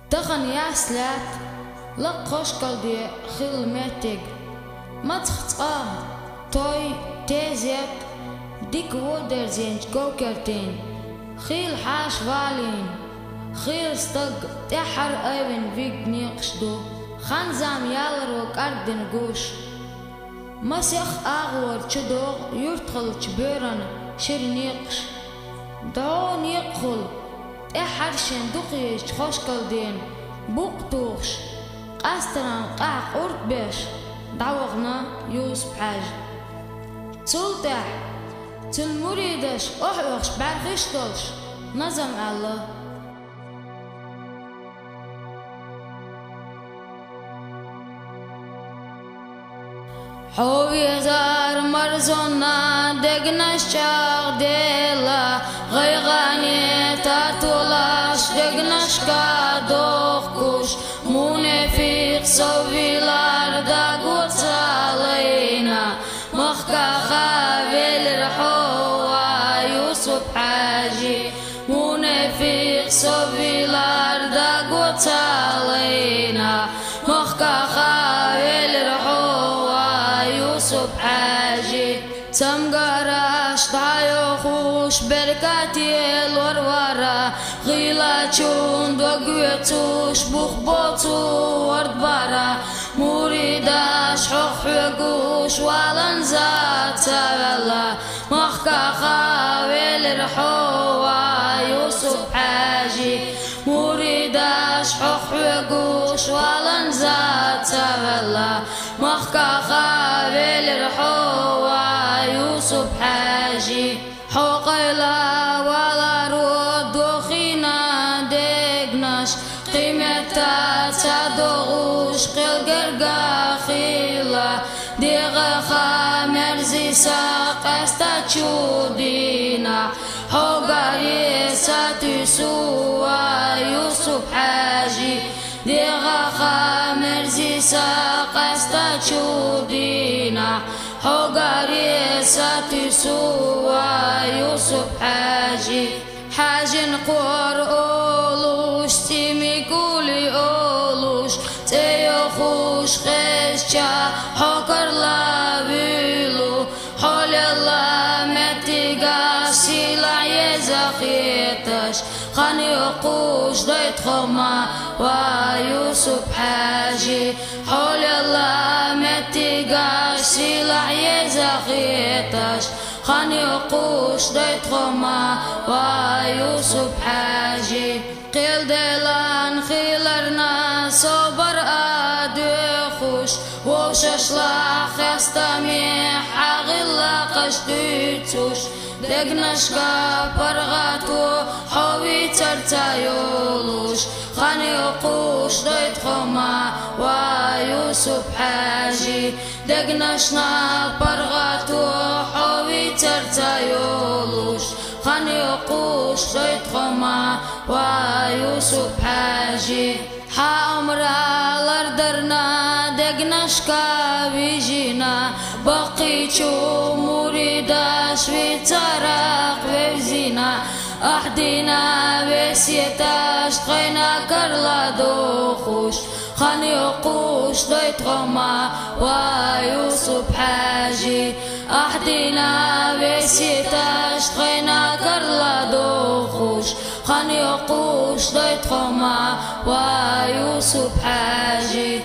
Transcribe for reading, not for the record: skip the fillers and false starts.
تغن ياسلات لقوش قلدي خيل ماتق ما تخطقاه توي تيزيت ديك وودر زينج كوكرتين خيل حاش فالين خيل ستق تحر ايبن فيك نيقشدو خانزام يالرو كاردن قوش مسيخ اغور تشدوغ يرتخل تشبيرن شير نيقش دعو نيقخل احرشن دقيش خوشكل دين بوقتوخش قاستران قاق أورت بيش دعوغنا يوسف حاج تلتح تلمريدش أحوخش برخشتوش نظم الله حوي زار مرزونا دقنا شاق ديلا غيغاني تاتولاش دقنا شكا دوخكوش منافق صوفيلار داقوت علينا مخكا خابل الرحوة يوسف حاجي منافق صوفيلار داقوت علينا مخكا خابل الرحوة يوسف حاجي سمقراش ضايوخوش بركاتي الورورة غيلاتشون دوغويتوش بوخبوتو ورد برا مريداش حقوش والانزات سبلا مخكا خاويل الرحوة يوسف حاجي مريداش حقوش والانزات سبلا مخكا خاويل الرحوة يوسف حاجي حقيلا ولا رود وخينا دقناش قيمتا تدغوش قل قرقا خيلا ديغا خامرزي ساق استاتشو دينا حقاري ساتسوا يوسف حاجي ديغا خامرزي ساق استاتشو دينا حقاري ساتسوا يوسف حاجي حاجي نقور أولوش تيمي قولي أولوش تيوخوش خشا حقر لا بيلو حول الله متيقا سيلا يزاخيتش خان يقوش دايت خما ويوسف حاجي حول الله متيقا سيلا يزاخيتش خان يقوش دايت خما ويوسف حاجي قيل ديلان خيلرنا صبر ادخوش وششلاخ يستميح غلا قشتوش دقنشكا برغاتو حوي ترتايولوش خان يقوش دايت خما ويوسف حاجي دقنشنا برغاتو حوي ترتايولوش خان يقوش دايت خما ويوسف حاجي حامرا لردرنا دقنشكا بيجينا بقيتشو مريداش في تراق وزينا أحدينا بسيتاش تخينا كرلا دوخوش خان يقوش دايت غما ويوسف حاجي أحدينا بسيتاش تخينا كرلا دوخوش خان يقوش دايت غما ويوسف حاجي